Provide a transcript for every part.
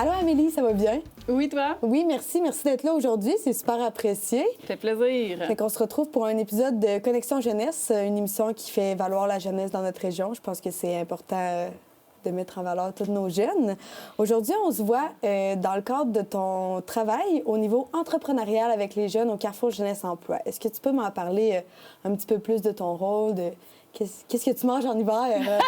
Allô Amélie, ça va bien? Oui, toi? Oui, merci d'être là aujourd'hui, c'est super apprécié. Ça fait plaisir. Fait qu'on se retrouve pour un épisode de Connexion Jeunesse, une émission qui fait valoir la jeunesse dans notre région. Je pense que c'est important de mettre en valeur tous nos jeunes. Aujourd'hui, on se voit dans le cadre de ton travail au niveau entrepreneurial avec les jeunes au Carrefour Jeunesse Emploi. Est-ce que tu peux m'en parler un petit peu plus de ton rôle, de qu'est-ce que tu manges en hiver?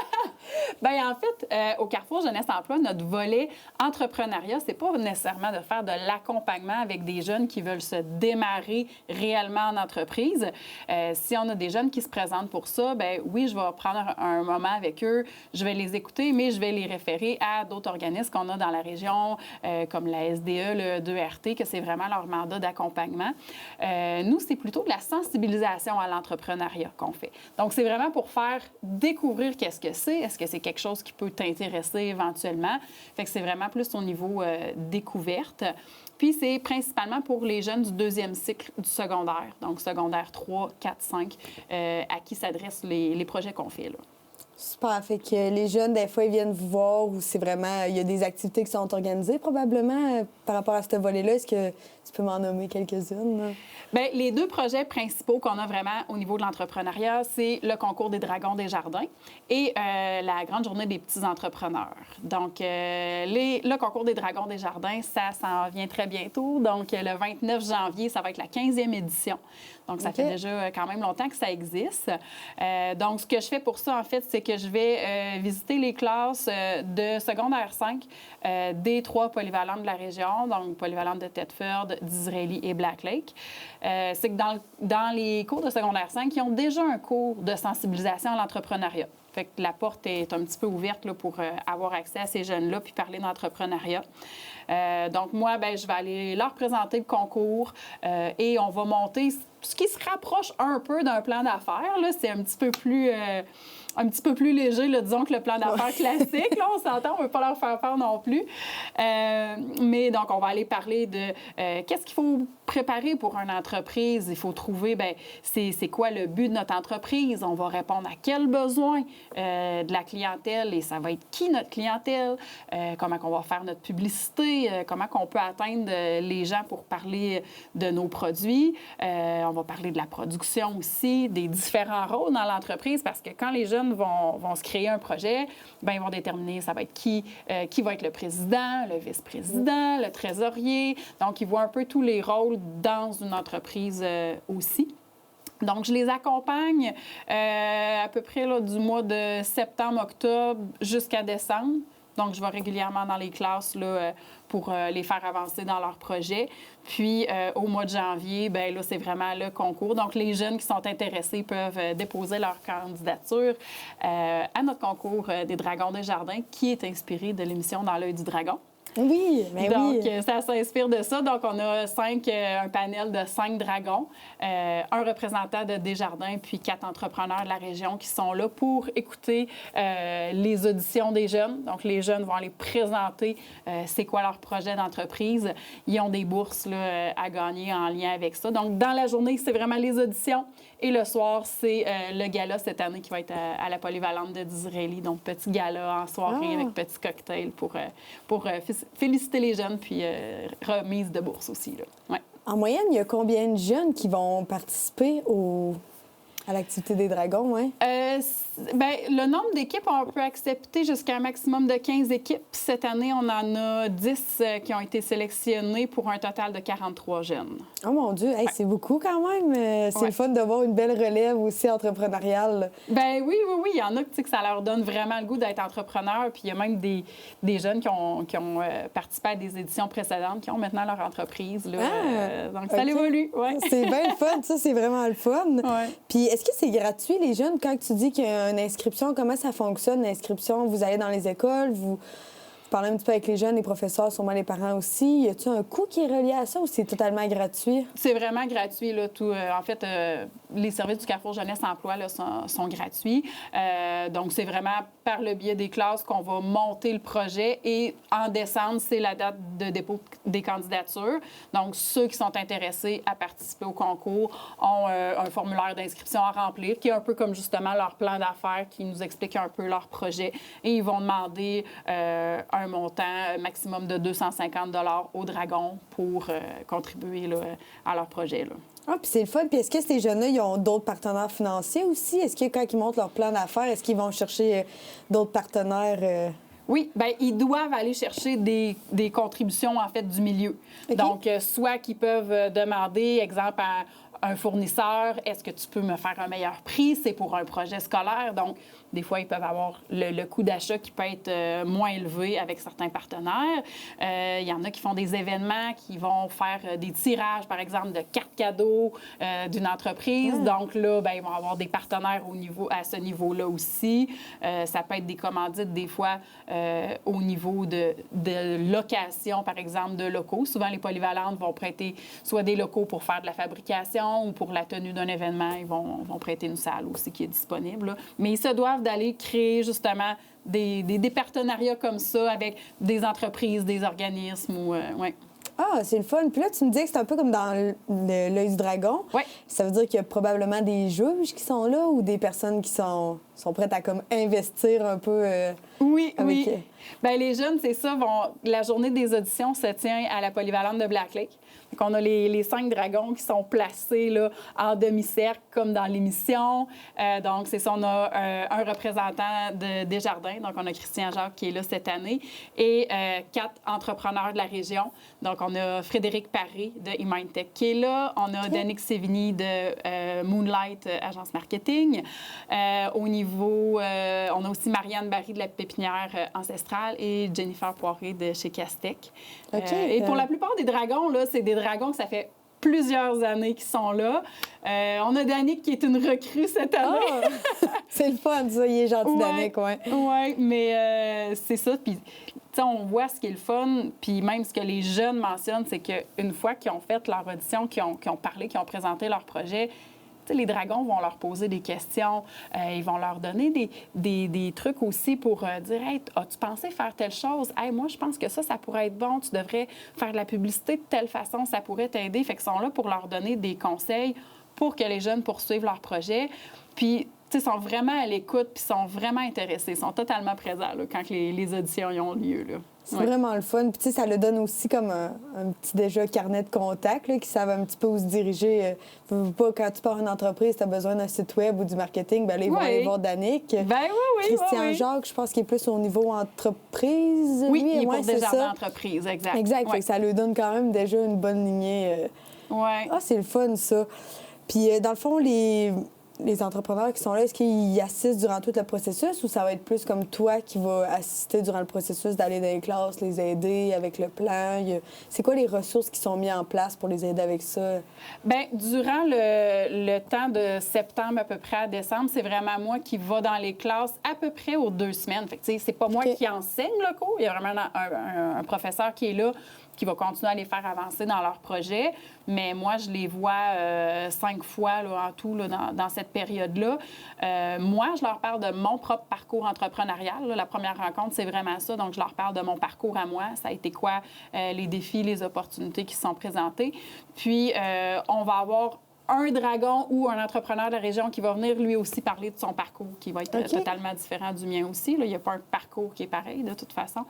Bien, en fait, au Carrefour Jeunesse Emploi, notre volet entrepreneuriat, c'est pas nécessairement de faire de l'accompagnement avec des jeunes qui veulent se démarrer réellement en entreprise. Si on a des jeunes qui se présentent pour ça, bien oui, je vais prendre un moment avec eux, je vais les écouter, mais je vais les référer à d'autres organismes qu'on a dans la région, comme la SDE, le 2RT, que c'est vraiment leur mandat d'accompagnement. Nous, c'est plutôt de la sensibilisation à l'entrepreneuriat qu'on fait. Donc, c'est vraiment pour faire découvrir qu'est-ce que c'est. Est-ce que c'est quelque chose qui peut t'intéresser éventuellement? Fait que c'est vraiment plus au niveau découverte. Puis, c'est principalement pour les jeunes du deuxième cycle du secondaire, donc secondaire 3, 4, 5, à qui s'adressent les projets qu'on fait, là. Super. Fait que les jeunes, des fois, ils viennent vous voir ou c'est vraiment... Il y a des activités qui sont organisées, probablement, par rapport à ce volet-là. Est-ce que tu peux m'en nommer quelques-unes? Bien, les deux projets principaux qu'on a vraiment au niveau de l'entrepreneuriat, c'est le concours des Dragons des Jardins et la grande journée des petits entrepreneurs. Donc, le concours des Dragons des Jardins, ça s'en vient très bientôt. Donc, le 29 janvier, ça va être la 15e édition. Donc, ça fait déjà quand même longtemps que ça existe. Donc, ce que je fais pour ça, en fait, c'est que je vais visiter les classes de secondaire 5 des 3 polyvalentes de la région, donc polyvalente de Thetford, d'Israëli et Black Lake. C'est que dans les cours de secondaire 5, ils ont déjà un cours de sensibilisation à l'entrepreneuriat. Fait que la porte est un petit peu ouverte là, pour avoir accès à ces jeunes-là puis parler d'entrepreneuriat. Donc, moi, bien, je vais aller leur présenter le concours et on va monter ce qui se rapproche un peu d'un plan d'affaires. Là, c'est un petit peu plus léger, là, disons, que le plan d'affaires classique. Là, on s'entend, on ne veut pas leur faire peur non plus. Mais donc, on va aller parler de qu'est-ce qu'il faut préparer pour une entreprise. Il faut trouver, bien, c'est quoi le but de notre entreprise. On va répondre à quels besoins de la clientèle et ça va être qui notre clientèle, comment on va faire notre publicité, comment on peut atteindre les gens pour parler de nos produits. On va parler de la production aussi, des différents rôles dans l'entreprise parce que quand les jeunes vont se créer un projet, bien, ils vont déterminer ça va être qui va être le président, le vice-président, le trésorier. Donc, ils voient un peu tous les rôles dans une entreprise aussi. Donc, je les accompagne à peu près là, du mois de septembre-octobre jusqu'à décembre. Donc, je vais régulièrement dans les classes là, pour les faire avancer dans leurs projets. Puis, au mois de janvier, bien là, c'est vraiment le concours. Donc, les jeunes qui sont intéressés peuvent déposer leur candidature à notre concours des Dragons des Jardins, qui est inspiré de l'émission Dans l'œil du dragon. Oui, mais donc, oui. ça s'inspire de ça. Donc, on a un panel de 5 dragons, un représentant de Desjardins, puis 4 entrepreneurs de la région qui sont là pour écouter les auditions des jeunes. Donc, les jeunes vont aller présenter c'est quoi leur projet d'entreprise. Ils ont des bourses là, à gagner en lien avec ça. Donc, dans la journée, c'est vraiment les auditions. Et le soir, c'est le gala cette année qui va être à la polyvalente de d'Israëli. Donc, petit gala en soirée avec petit cocktail pour féliciter les jeunes, puis remise de bourse aussi. Là. Ouais. En moyenne, il y a combien de jeunes qui vont participer à l'activité des dragons? Hein? Bien, le nombre d'équipes, on peut accepter jusqu'à un maximum de 15 équipes. Cette année, on en a 10 qui ont été sélectionnées pour un total de 43 jeunes. Oh mon Dieu, hey, c'est beaucoup quand même. C'est le fun de voir une belle relève aussi entrepreneuriale. Bien oui. Il y en a que ça leur donne vraiment le goût d'être entrepreneur. Puis il y a même des jeunes qui ont participé à des éditions précédentes qui ont maintenant leur entreprise. Là. Donc, ça évolue. Ouais. C'est bien le fun, ça, c'est vraiment le fun. Ouais. Puis est-ce que c'est gratuit, les jeunes, quand tu dis qu'il y a une inscription? Comment ça fonctionne, l'inscription? Vous allez dans les écoles, vous parlez un petit peu avec les jeunes, les professeurs, sûrement les parents aussi. Y a-t-il un coût qui est relié à ça ou c'est totalement gratuit? C'est vraiment gratuit. Là, tout. En fait, les services du Carrefour Jeunesse Emploi là, sont gratuits. Donc, c'est vraiment par le biais des classes qu'on va monter le projet. Et en décembre, c'est la date de dépôt des candidatures. Donc, ceux qui sont intéressés à participer au concours ont un formulaire d'inscription à remplir, qui est un peu comme justement leur plan d'affaires, qui nous explique un peu leur projet. Et ils vont demander un un montant maximum de 250 $ au Dragon pour contribuer là, à leur projet. Là. Ah, puis c'est le fun. Puis est-ce que ces jeunes-là, ils ont d'autres partenaires financiers aussi? Est-ce que quand ils montent leur plan d'affaires, est-ce qu'ils vont chercher d'autres partenaires? Oui, bien, ils doivent aller chercher des contributions, en fait, du milieu. Okay. Donc, soit qu'ils peuvent demander, exemple, à un fournisseur, est-ce que tu peux me faire un meilleur prix? C'est pour un projet scolaire. Donc, des fois, ils peuvent avoir le coût d'achat qui peut être moins élevé avec certains partenaires. Il y en a qui font des événements, qui vont faire des tirages, par exemple, de cartes cadeaux d'une entreprise. Donc là, bien, ils vont avoir des partenaires à ce niveau-là aussi. Ça peut être des commandites, des fois, au niveau de location, par exemple, de locaux. Souvent, les polyvalentes vont prêter soit des locaux pour faire de la fabrication ou pour la tenue d'un événement. Ils vont prêter une salle aussi qui est disponible. Là. Mais ils se doivent d'aller créer, justement, des partenariats comme ça avec des entreprises, des organismes. Ouais. Ah, c'est le fun. Puis là, tu me disais que c'est un peu comme dans l'œil du dragon. Oui. Ça veut dire qu'il y a probablement des juges qui sont là ou des personnes qui sont prêtes à comme investir un peu oui. Bien, les jeunes, c'est ça, la journée des auditions se tient à la polyvalente de Black Lake. Donc, on a les 5 dragons qui sont placés là, en demi-cercle, comme dans l'émission. Donc, c'est ça, on a un représentant de Desjardins. Donc, on a Christian Jacques qui est là cette année et 4 entrepreneurs de la région. Donc, on a Frédéric Paré de eMindTech qui est là. On a Danick Sévigny de Moonlight Agence Marketing. Au niveau, on a aussi Marianne Barry de la pépinière ancestrale et Jennifer Poiré de chez Castec. Et pour la plupart des dragons, là, c'est des dragons que ça fait plusieurs années qu'ils sont là. On a Danick qui est une recrue cette année. Oh! C'est le fun, ça. Il est gentil, Danick, oui. Oui, mais c'est ça. Puis, on voit ce qui est le fun, puis même ce que les jeunes mentionnent, c'est qu'une fois qu'ils ont fait leur audition, qu'ils ont parlé, qu'ils ont présenté leur projet, les dragons vont leur poser des questions, ils vont leur donner des trucs aussi pour dire « Hey, as-tu pensé faire telle chose? Hey, moi, je pense que ça pourrait être bon. Tu devrais faire de la publicité de telle façon, ça pourrait t'aider. » Fait qu'ils sont là pour leur donner des conseils pour que les jeunes poursuivent leur projet. Puis, ils sont vraiment à l'écoute, puis sont vraiment intéressés. Ils sont totalement présents là, quand les auditions y ont lieu. Là. C'est vraiment le fun. Puis, ça le donne aussi comme un petit déjà carnet de contacts qui savent un petit peu où se diriger. Pas quand tu pars une entreprise, tu as besoin d'un site web ou du marketing, bien là, ils vont aller voir Danick. Ben oui. Christian Jacques, je pense qu'il est plus au niveau entreprise. Oui, il est pour Desjardins Entreprises, exact. Exact. Fait que ça lui donne quand même déjà une bonne lignée. Oui. Ah, c'est le fun, ça. Puis, dans le fond, les entrepreneurs qui sont là, est-ce qu'ils assistent durant tout le processus ou ça va être plus comme toi qui vas assister durant le processus, d'aller dans les classes, les aider avec le plan? C'est quoi les ressources qui sont mises en place pour les aider avec ça? Bien, durant le temps de septembre à peu près à décembre, c'est vraiment moi qui va dans les classes à peu près aux 2 semaines. Fait que, c'est pas moi qui enseigne le cours. Il y a vraiment un professeur qui est là qui va continuer à les faire avancer dans leur projet. Mais moi, je les vois 5 fois là, en tout là, dans cette période-là. Moi, je leur parle de mon propre parcours entrepreneurial. Là. La première rencontre, c'est vraiment ça. Donc, je leur parle de mon parcours à moi. Ça a été quoi les défis, les opportunités qui se sont présentées. Puis, on va avoir un dragon ou un entrepreneur de la région qui va venir lui aussi parler de son parcours, qui va être totalement différent du mien aussi. Là. Il n'y a pas un parcours qui est pareil, de toute façon.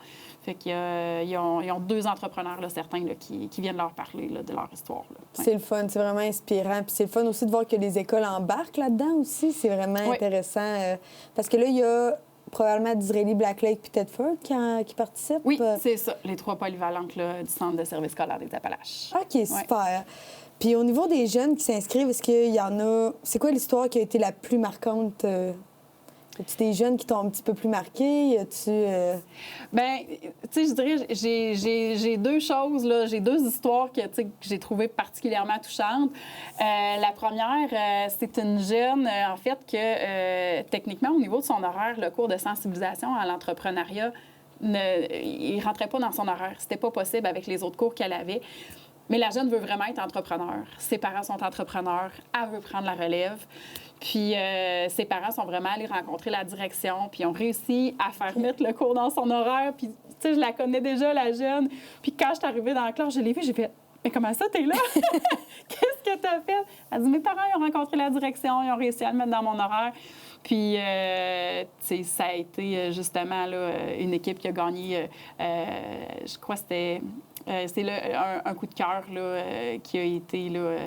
Fait qu'ils ont 2 entrepreneurs, là, certains, là, qui viennent leur parler là, de leur histoire. Là. Ouais. C'est le fun, c'est vraiment inspirant. Puis c'est le fun aussi de voir que les écoles embarquent là-dedans aussi. C'est vraiment intéressant. Parce que là, il y a probablement Disraeli, Black Lake puis Thetford qui participent. Oui, c'est ça. Les 3 polyvalentes là, du Centre de service scolaire des Appalaches. OK, super. Puis au niveau des jeunes qui s'inscrivent, est-ce qu'il y en a... C'est quoi l'histoire qui a été la plus marquante? As-tu des jeunes qui t'ont un petit peu plus marqué? Bien, tu sais, je dirais, j'ai 2 choses, là. J'ai 2 histoires que j'ai trouvées particulièrement touchantes. La première, c'est une jeune, en fait, que techniquement, au niveau de son horaire, le cours de sensibilisation à l'entrepreneuriat, il ne rentrait pas dans son horaire. C'était pas possible avec les autres cours qu'elle avait. Mais la jeune veut vraiment être entrepreneur. Ses parents sont entrepreneurs. Elle veut prendre la relève. Puis ses parents sont vraiment allés rencontrer la direction, puis ont réussi à faire mettre le cours dans son horaire. Puis, tu sais, je la connais déjà, la jeune. Puis quand je suis arrivée dans la classe, je l'ai vue, j'ai fait « Mais comment ça, t'es là? Qu'est-ce que t'as fait? » Elle dit « Mes parents, ils ont rencontré la direction, ils ont réussi à le mettre dans mon horaire. » Puis, ça a été justement là, une équipe qui a gagné, je crois que c'était... c'est un coup de cœur là, qui a été là,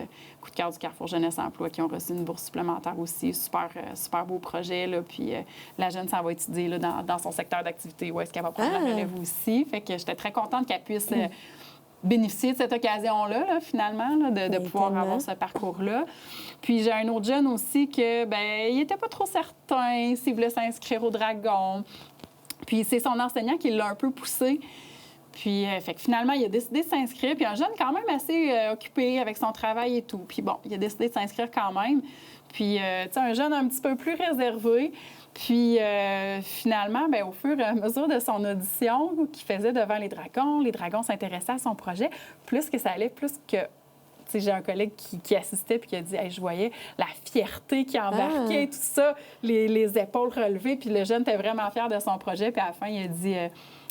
coup de cœur du Carrefour Jeunesse Emploi, qui ont reçu une bourse supplémentaire aussi. Super beau projet. Là, puis la jeune s'en va étudier là, dans son secteur d'activité où est-ce qu'elle va prendre la relève aussi. Fait que j'étais très contente qu'elle puisse bénéficier de cette occasion-là, là, finalement, là, de pouvoir avoir ce parcours-là. Puis j'ai un autre jeune aussi que, ben, il n'était pas trop certain s'il voulait s'inscrire au Dragon. Puis c'est son enseignant qui l'a un peu poussé. Puis, fait que finalement, il a décidé de s'inscrire. Puis un jeune quand même assez occupé avec son travail et tout. Puis bon, il a décidé de s'inscrire quand même. Puis, tu sais, un jeune un petit peu plus réservé. Puis, finalement, bien, au fur et à mesure de son audition qu'il faisait devant les dragons s'intéressaient à son projet. Plus que ça allait, plus que... Tu sais, j'ai un collègue qui assistait puis qui a dit hey, je voyais la fierté qui embarquait, tout ça, les épaules relevées. Puis le jeune était vraiment fier de son projet. Puis à la fin, il a dit...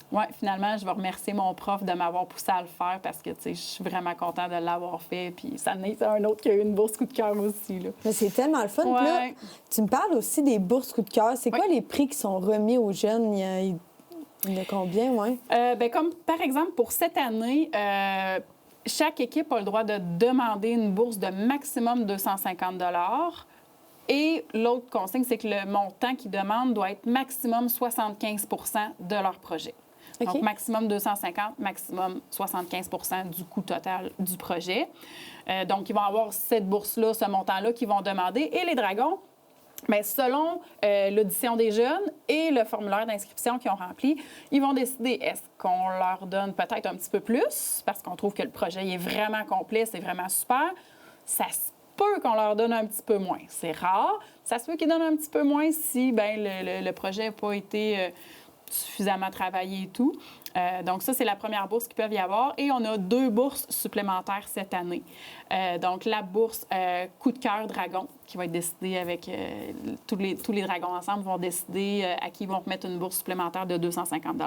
Oui, finalement, je vais remercier mon prof de m'avoir poussé à le faire parce que, tu sais, je suis vraiment contente de l'avoir fait. Puis ça en est un autre qui a eu une bourse coup de cœur aussi, là. Mais c'est tellement le fun. Ouais. Là, tu me parles aussi des bourses coup de cœur. C'est quoi les prix qui sont remis aux jeunes? Il y en a combien, oui? Bien, comme par exemple, pour cette année, chaque équipe a le droit de demander une bourse de maximum 250 $. Et l'autre consigne, c'est que le montant qu'ils demandent doit être maximum 75 % de leur projet. Okay. Donc, maximum 250, maximum 75 % du coût total du projet. Donc, ils vont avoir cette bourse-là, ce montant-là qu'ils vont demander. Et les dragons, bien, selon l'audition des jeunes et le formulaire d'inscription qu'ils ont rempli, ils vont décider est-ce qu'on leur donne peut-être un petit peu plus, parce qu'on trouve que le projet est vraiment complet, c'est vraiment super. Ça se peut qu'on leur donne un petit peu moins. C'est rare. Ça se peut qu'ils donnent un petit peu moins si bien, le projet n'a pas été... suffisamment travaillé et tout. Donc, ça, c'est la première bourse qu'ils peuvent y avoir. Et on a 2 bourses supplémentaires cette année. Donc, la bourse Coup de cœur Dragon, qui va être décidée avec tous les dragons ensemble, vont décider à qui ils vont remettre une bourse supplémentaire de 250 $.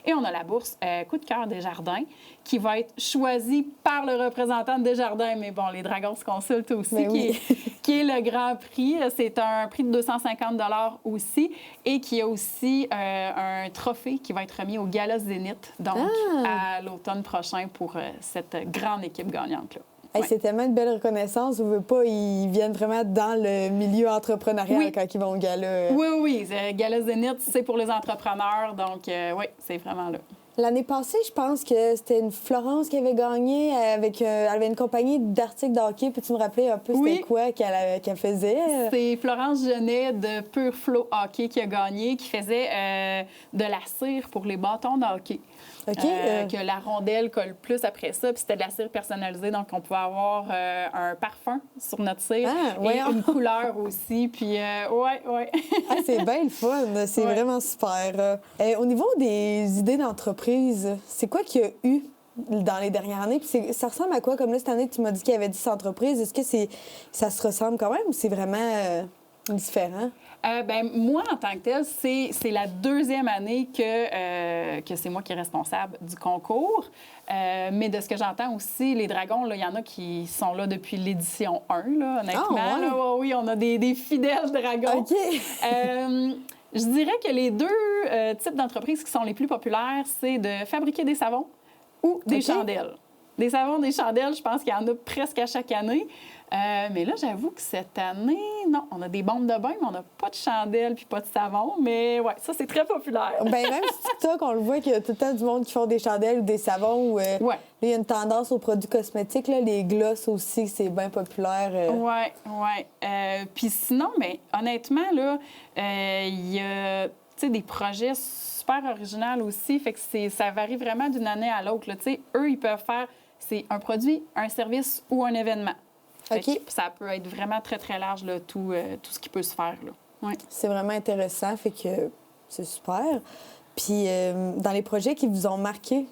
Et on a la bourse Coup de cœur Desjardins, qui va être choisie par le représentant de Desjardins. Mais bon, les dragons se consultent aussi, qui est le grand prix. C'est un prix de 250 $ aussi et qui a aussi un trophée qui va être remis au Gala Zénith, donc à l'automne prochain pour cette grande équipe gagnante-là. Hey, c'est tellement une belle reconnaissance. On veut pas, ils viennent vraiment dans le milieu entrepreneurial quand ils vont au gala. Oui. Gala Zénith, c'est pour les entrepreneurs. Donc, oui, c'est vraiment là. L'année passée, je pense que c'était une Florence qui avait gagné. Elle avait une compagnie d'articles de hockey. Peux-tu me rappeler un peu c'était quoi qu'elle faisait? C'est Florence Genet de Pure Flow Hockey qui a gagné, qui faisait de la cire pour les bâtons de hockey. Okay. Que la rondelle colle plus après ça. Puis c'était de la cire personnalisée, donc on pouvait avoir un parfum sur notre cire et une couleur aussi. Puis, c'est bien le fun. C'est vraiment super. Au niveau des idées d'entreprise, c'est quoi qu'il y a eu dans les dernières années? Puis ça ressemble à quoi? Comme là, cette année, tu m'as dit qu'il y avait 10 entreprises. Est-ce que ça se ressemble quand même ou c'est vraiment différent? Ben moi, en tant que telle, c'est la 2e année que c'est moi qui est responsable du concours. Mais de ce que j'entends aussi, les dragons, il y en a qui sont là depuis l'édition 1, là, honnêtement. Là, oui, on a des fidèles dragons. OK. Je dirais que les 2 types d'entreprises qui sont les plus populaires, c'est de fabriquer des savons ou des chandelles. Des savons, des chandelles, je pense qu'il y en a presque à chaque année. Mais là, j'avoue que cette année, non, on a des bombes de bain, mais on n'a pas de chandelles puis pas de savon. Mais ouais, ça, c'est très populaire. Bien, même sur TikTok, on le voit qu'il y a tout le temps du monde qui font des chandelles ou des savons. Il y a une tendance aux produits cosmétiques, là, les glosses aussi, c'est bien populaire. Oui. Puis sinon, mais honnêtement, là, il y a des projets super originaux aussi. Fait que ça varie vraiment d'une année à l'autre. Eux, ils peuvent faire, c'est un produit, un service ou un événement. Okay. Ça peut être vraiment très, très large, là, tout ce qui peut se faire. Là. Ouais. C'est vraiment intéressant, fait que c'est super. Puis, dans les projets qui vous ont marqué,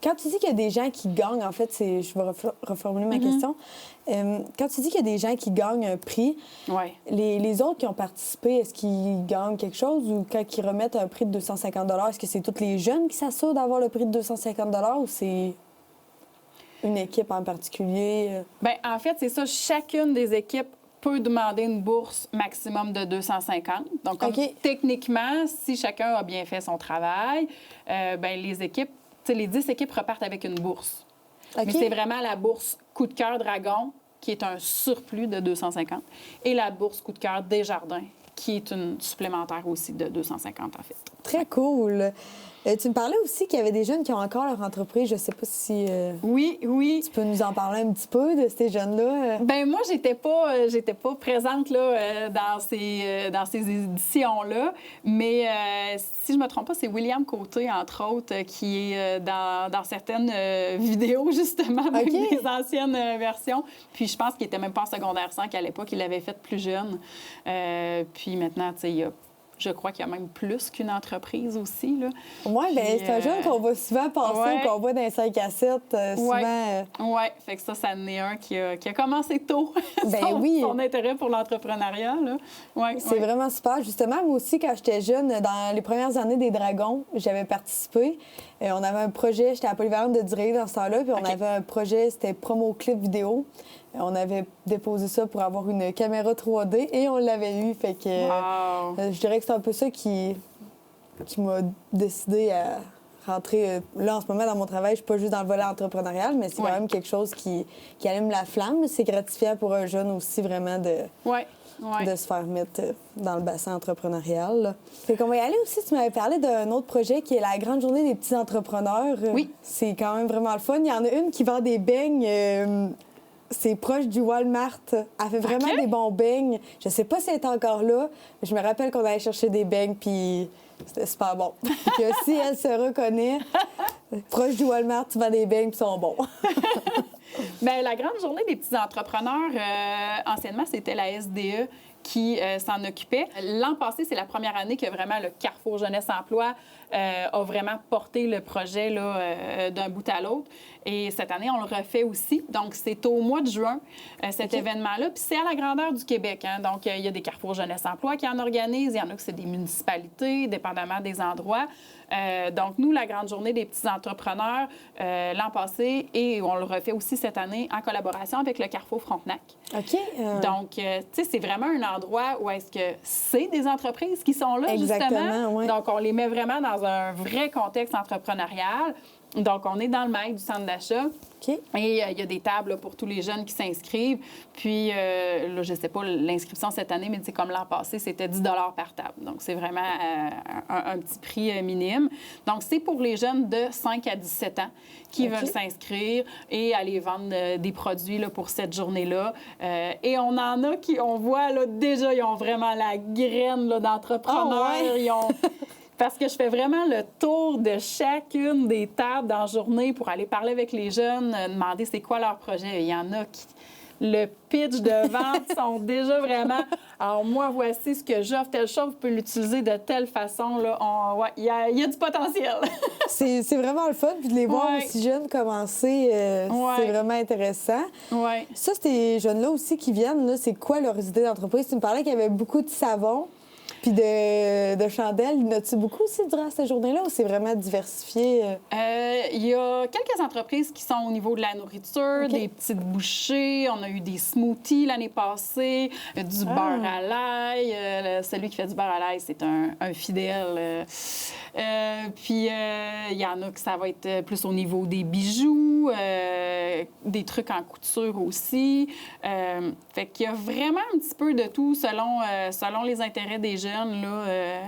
quand tu dis qu'il y a des gens qui gagnent, en fait, je vais reformuler ma question. Quand tu dis qu'il y a des gens qui gagnent un prix, les autres qui ont participé, est-ce qu'ils gagnent quelque chose ou quand ils remettent un prix de 250 $, est-ce que c'est tous les jeunes qui s'assurent d'avoir le prix de 250 $ ou c'est une équipe en particulier? Bien, en fait, c'est ça. Chacune des équipes peut demander une bourse maximum de 250. Donc, comme techniquement, si chacun a bien fait son travail, ben les équipes, les 10 équipes repartent avec une bourse. Mais c'est vraiment la bourse Coup de cœur Dragon qui est un surplus de 250 et la bourse Coup de cœur Desjardins qui est une supplémentaire aussi de 250 en fait. Très cool. Tu me parlais aussi qu'il y avait des jeunes qui ont encore leur entreprise. Je ne sais pas si oui. Tu peux nous en parler un petit peu de ces jeunes-là. Ben moi, j'étais pas présente là, dans ces éditions-là, mais si je me trompe pas, c'est William Côté, entre autres, qui est dans certaines vidéos, justement, même des anciennes versions. Puis je pense qu'il était même pas en secondaire 5 à l'époque, il l'avait fait plus jeune. Puis maintenant, tu sais, je crois qu'il y a même plus qu'une entreprise aussi. Oui, bien, c'est un jeune qu'on voit souvent passer, qu'on voit dans les 5 à 7. Oui, fait que ça en est un qui a commencé tôt son intérêt pour l'entrepreneuriat. C'est vraiment super. Justement, moi aussi, quand j'étais jeune, dans les premières années des Dragons, j'avais participé. On avait un projet, j'étais à Polyvalente de Duray dans ce temps-là, puis on avait un projet, c'était promo clip vidéo. On avait déposé ça pour avoir une caméra 3D et on l'avait eu. Fait que je dirais que c'est un peu ça qui m'a décidé à rentrer. Là, en ce moment, dans mon travail, je suis pas juste dans le volet entrepreneurial, mais c'est quand même quelque chose qui allume la flamme. C'est gratifiant pour un jeune aussi, vraiment, de se faire mettre dans le bassin entrepreneurial. Fait qu'on va y aller aussi. Tu m'avais parlé d'un autre projet qui est la Grande Journée des petits entrepreneurs. Oui. C'est quand même vraiment le fun. Il y en a une qui vend des beignes. C'est proche du Walmart. Elle fait vraiment des bons beignes. Je sais pas si elle est encore là, mais je me rappelle qu'on allait chercher des beignes, puis c'était super bon. Que si elle se reconnaît, proche du Walmart, tu vends des beignes, puis ils sont bons. Bien, la Grande Journée des petits entrepreneurs, anciennement, c'était la SDE qui s'en occupait. L'an passé, c'est la première année que vraiment le Carrefour Jeunesse Emploi a vraiment porté le projet là, d'un bout à l'autre. Et cette année, on le refait aussi. Donc, c'est au mois de juin, cet événement-là. Puis c'est à la grandeur du Québec. Hein? Donc, il y a des Carrefour Jeunesse Emploi qui en organisent. Il y en a que c'est des municipalités, dépendamment des endroits. Donc, nous, la Grande Journée des petits entrepreneurs, l'an passé, et on le refait aussi cette année en collaboration avec le Carrefour Frontenac. Donc, tu sais, c'est vraiment un endroit où est-ce que c'est des entreprises qui sont là, justement. Oui. Donc, on les met vraiment dans un vrai contexte entrepreneurial. Donc, on est dans le mail du centre d'achat. Et il y a des tables là, pour tous les jeunes qui s'inscrivent. Puis, là, je ne sais pas l'inscription cette année, mais comme l'an passé, c'était 10 par table. Donc, c'est vraiment un petit prix minime. Donc, c'est pour les jeunes de 5 à 17 ans qui veulent s'inscrire et aller vendre des produits là, pour cette journée-là. Et on en a qui, on voit là, déjà, ils ont vraiment la graine là, d'entrepreneurs. Ils ont... Parce que je fais vraiment le tour de chacune des tables dans la journée pour aller parler avec les jeunes, demander c'est quoi leur projet. Il y en a qui, le pitch de vente sont déjà vraiment... Alors moi, voici ce que j'offre, telle chose, vous pouvez l'utiliser de telle façon. Il y a du potentiel. c'est vraiment le fun. Puis de les voir aussi jeunes commencer, c'est vraiment intéressant. Ça, ces jeunes-là aussi qui viennent, là, c'est quoi leur idée d'entreprise? Tu me parlais qu'il y avait beaucoup de savon. Puis de chandelles, y en a-tu beaucoup aussi durant cette journée-là ou c'est vraiment diversifié? Il y a quelques entreprises qui sont au niveau de la nourriture, des petites bouchées. On a eu des smoothies l'année passée, du beurre à l'ail. Celui qui fait du beurre à l'ail, c'est un fidèle. Puis il y en a que ça va être plus au niveau des bijoux, des trucs en couture aussi. Fait qu'il y a vraiment un petit peu de tout selon les intérêts des jeunes. Là,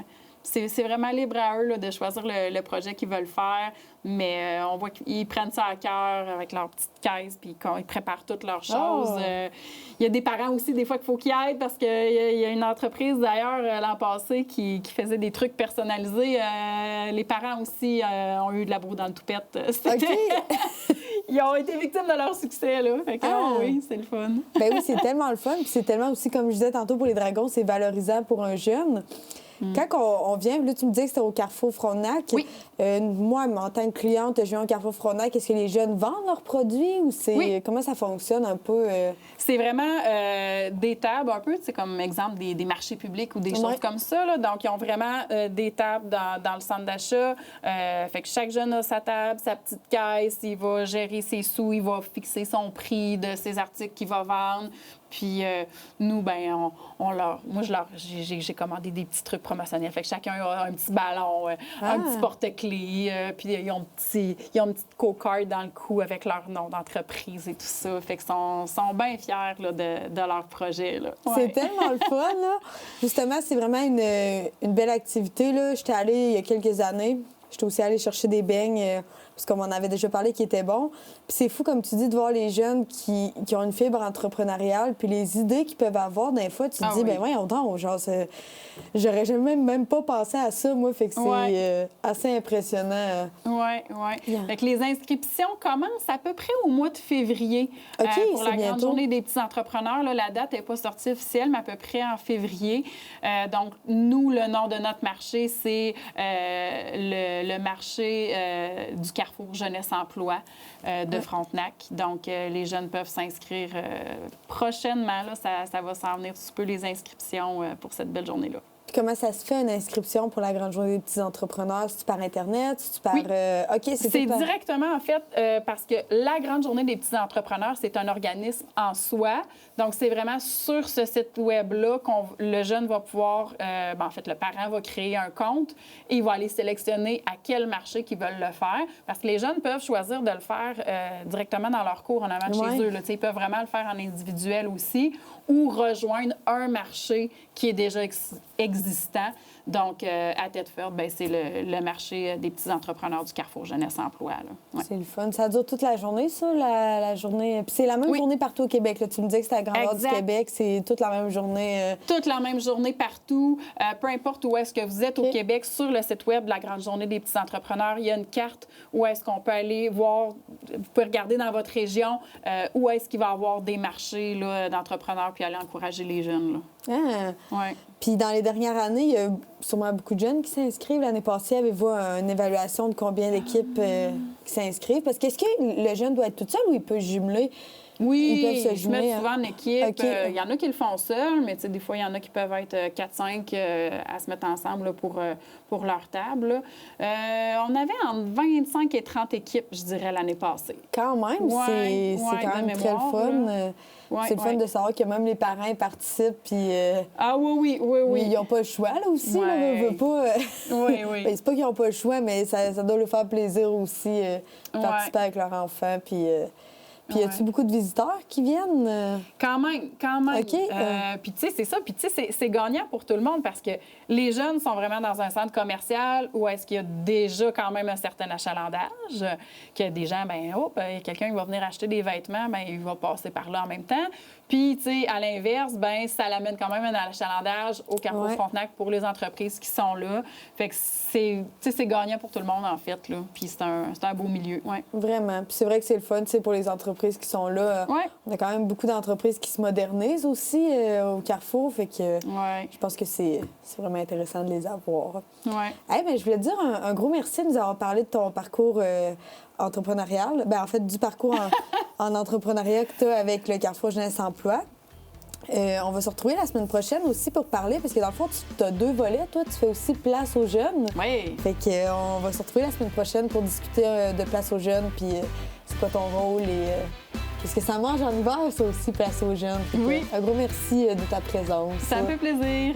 c'est vraiment libre à eux là, de choisir le projet qu'ils veulent faire, mais on voit qu'ils prennent ça à cœur avec leur petite caisse puis ils préparent toutes leurs choses. Il y a des parents aussi, des fois, qu'il faut qu'ils aident parce qu'il y a une entreprise, d'ailleurs, l'an passé qui faisait des trucs personnalisés. Les parents aussi ont eu de la boue dans le toupette. Ils ont été victimes de leur succès, là. Fait que, oui, c'est le fun. Bien oui, c'est tellement le fun. Puis c'est tellement aussi, comme je disais tantôt pour les dragons, c'est valorisant pour un jeune. Quand on vient, là, tu me disais que c'était au Carrefour Frontenac. Oui. Moi, en tant que cliente, je viens au Carrefour Frontenac. Est-ce que les jeunes vendent leurs produits ou c'est Oui. comment ça fonctionne un peu? C'est vraiment des tables un peu, comme exemple des marchés publics ou des choses comme ça. Là. Donc, ils ont vraiment des tables dans le centre d'achat. Fait que chaque jeune a sa table, sa petite caisse, il va gérer ses sous, il va fixer son prix de ses articles qu'il va vendre. Puis nous, ben, j'ai commandé des petits trucs promotionnels. Fait que chacun a un petit ballon, un petit porte-clés, puis ils ont une petite co-card dans le cou avec leur nom d'entreprise et tout ça. Fait qu'ils sont bien fiers là, de leur projet. Là. Ouais. C'est tellement le fun, là. Justement, c'est vraiment une belle activité, là. J'étais allée il y a quelques années. J'étais aussi allée chercher des beignes, parce qu'on m'en avait déjà parlé, qui étaient bons. Puis c'est fou, comme tu dis, de voir les jeunes qui ont une fibre entrepreneuriale, puis les idées qu'ils peuvent avoir. Des fois, tu te dis, ben voyons donc, genre, j'aurais jamais même pas pensé à ça, moi. Fait que c'est assez impressionnant. Oui. Fait que les inscriptions commencent à peu près au mois de février. Pour la grande journée des petits entrepreneurs. Là, la date n'est pas sortie officielle, mais à peu près en février. Donc, nous, le nom de notre marché, c'est le marché du Carrefour Jeunesse Emploi de Frontenac. Donc, les jeunes peuvent s'inscrire prochainement. Là, ça va s'en venir sous peu, les inscriptions pour cette belle journée-là. Puis comment ça se fait, une inscription pour la grande journée des petits entrepreneurs? C'est-tu par Internet? C'est-tu par... Oui. OK, c'est directement, en fait, parce que la grande journée des petits entrepreneurs, c'est un organisme en soi. Donc, c'est vraiment sur ce site web-là que le jeune va pouvoir... en fait, le parent va créer un compte et il va aller sélectionner à quel marché qu'ils veulent le faire. Parce que les jeunes peuvent choisir de le faire directement dans leur cours en avant de chez eux. Là. Ils peuvent vraiment le faire en individuel aussi ou rejoindre un marché qui est déjà existant. Donc, à Thetford, c'est le marché des petits entrepreneurs du Carrefour Jeunesse Emploi. Là. Ouais. C'est le fun. Ça dure toute la journée, ça, la journée? Puis c'est la même journée partout au Québec. Là. Tu me disais que c'était à Grandeur du Québec. C'est toute la même journée? Toute la même journée partout. Peu importe où est-ce que vous êtes au Québec, sur le site web de la grande journée des petits entrepreneurs, il y a une carte où est-ce qu'on peut aller voir, vous pouvez regarder dans votre région où est-ce qu'il va y avoir des marchés là, d'entrepreneurs puis aller encourager les jeunes. Là. Ouais. Puis dans les dernières années, il y a sûrement beaucoup de jeunes qui s'inscrivent. L'année passée, avez-vous une évaluation de combien d'équipes qui s'inscrivent? Parce qu'est-ce que le jeune doit être tout seul ou il peut jumeler? Oui, ils peuvent se jumeler, ils se mettent souvent en équipe. Okay. Il y en a qui le font seuls, mais des fois, il y en a qui peuvent être 4-5 à se mettre ensemble là, pour leur table. On avait entre 25 et 30 équipes, je dirais, l'année passée. Quand même, c'est quand même très le fun. C'est le fun de savoir que même les parents participent. Puis, oui. Ils n'ont pas le choix, là, aussi. Là, veut pas, oui. C'est pas qu'ils n'ont pas le choix, mais ça doit leur faire plaisir aussi de participer avec leur enfant. Puis y a-tu beaucoup de visiteurs qui viennent? Quand même. OK. Puis, tu sais, c'est ça. Puis, tu sais, c'est gagnant pour tout le monde parce que les jeunes sont vraiment dans un centre commercial où est-ce qu'il y a déjà quand même un certain achalandage, que des gens, quelqu'un qui va venir acheter des vêtements, il va passer par là en même temps. Puis, tu sais, à l'inverse, ça l'amène quand même un achalandage au Carrefour Frontenac pour les entreprises qui sont là. Fait que c'est gagnant pour tout le monde, en fait, là. Puis c'est un beau milieu, Vraiment. Puis c'est vrai que c'est le fun, pour les entreprises qui sont là. On a quand même beaucoup d'entreprises qui se modernisent aussi au Carrefour. Fait que je pense que c'est vraiment intéressant de les avoir. Je voulais te dire un gros merci de nous avoir parlé de ton parcours entrepreneurial. En fait, du parcours en entrepreneuriat que tu as avec le Carrefour Jeunesse Emploi. On va se retrouver la semaine prochaine aussi pour parler, parce que dans le fond, tu as 2 volets. Toi, tu fais aussi Place aux jeunes. Oui. Fait que on va se retrouver la semaine prochaine pour discuter de Place aux jeunes, puis c'est quoi ton rôle et qu'est-ce que ça mange en hiver, ça aussi, Place aux jeunes. Un gros merci de ta présence. Ça me fait plaisir.